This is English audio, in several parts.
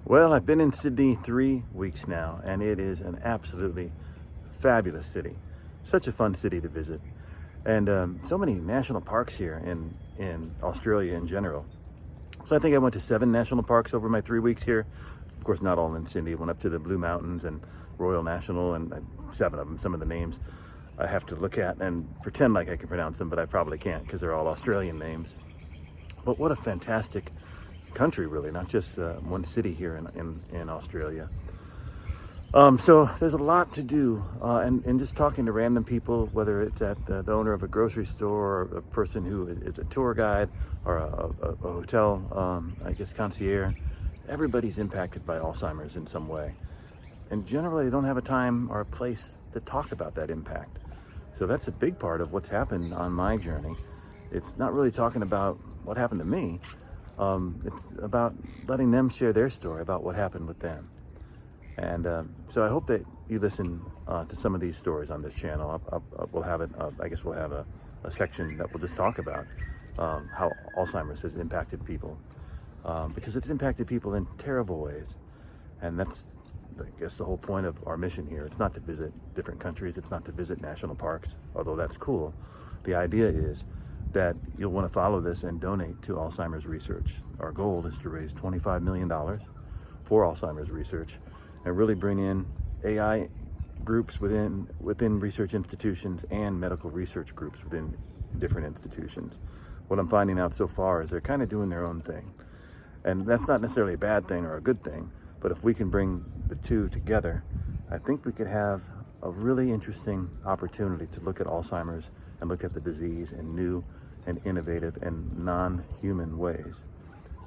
Well, I've been in Sydney 3 weeks now, and it is an absolutely fabulous city. Such a fun city to visit. And so many national parks here in Australia in general. So I think I went to 7 national parks over my 3 weeks here. Of course, not all in Sydney. Went up to the Blue Mountains and Royal National, and 7 of them. Some of the names I have to look at and pretend like I can pronounce them, but I probably can't because they're all Australian names. But what a fantastic country, really, not just one city here in Australia. So there's a lot to do, and just talking to random people, whether it's at the owner of a grocery store, or a person who is a tour guide, or a hotel, I guess, concierge. Everybody's impacted by Alzheimer's in some way. And generally, they don't have a time or a place to talk about that impact. So that's a big part of what's happened on my journey. It's not really talking about what happened to me. It's about letting them share their story about what happened with them. And so I hope that you listen to some of these stories on this channel. We'll have it. I guess we'll have a section that will just talk about how Alzheimer's has impacted people, because it's impacted people in terrible ways. And that's, I guess, the whole point of our mission here. It's not to visit different countries. It's not to visit national parks, although that's cool. The idea is that you'll want to follow this and donate to Alzheimer's research. Our goal is to raise $25 million for Alzheimer's research and really bring in AI groups within research institutions and medical research groups within different institutions. What I'm finding out so far is they're kind of doing their own thing. And that's not necessarily a bad thing or a good thing, but if we can bring the two together, I think we could have a really interesting opportunity to look at Alzheimer's and look at the disease in new and innovative and non-human ways.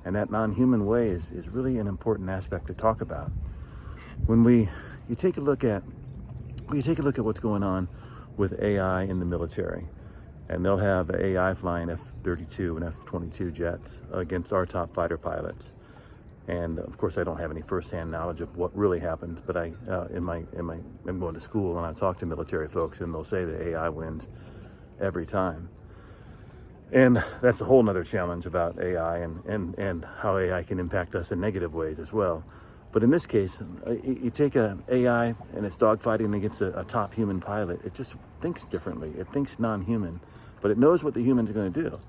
And that non-human way is really an important aspect to talk about. When you take a look at what's going on with AI in the military, and they'll have AI flying F-32 and F-22 jets against our top fighter pilots. And of course, I don't have any firsthand knowledge of what really happens, but I'm going to school and I talk to military folks, and they'll say that AI wins every time. And that's a whole nother challenge about AI and how AI can impact us in negative ways as well. But in this case, you take a AI and it's dogfighting against a top human pilot. It just thinks differently. It thinks non-human, but it knows what the humans are going to do.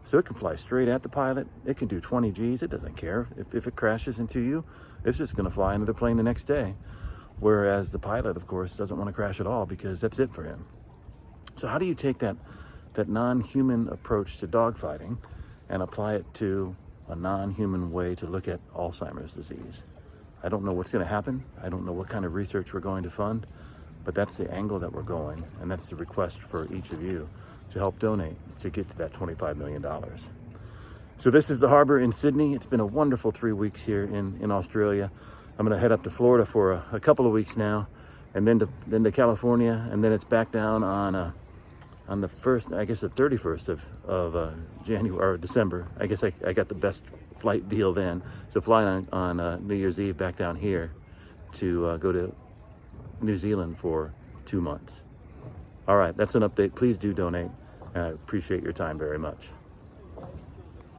So it can fly straight at the pilot. It can do 20 Gs. It doesn't care. If it crashes into you, it's just going to fly into the plane the next day. Whereas the pilot, of course, doesn't want to crash at all because that's it for him. So how do you take that non-human approach to dogfighting and apply it to a non-human way to look at Alzheimer's disease? I don't know what's going to happen. I don't know what kind of research we're going to fund, but that's the angle that we're going, and that's the request for each of you to help donate to get to that $25 million. So this is the harbor in Sydney. It's been a wonderful 3 weeks here in Australia. I'm going to head up to Florida for a couple of weeks now, and then to California, and then it's back down on the first, I guess the 31st of January or December. I guess I got the best flight deal then. So flying on New Year's Eve back down here to go to New Zealand for 2 months. All right, that's an update. Please do donate. I appreciate your time very much.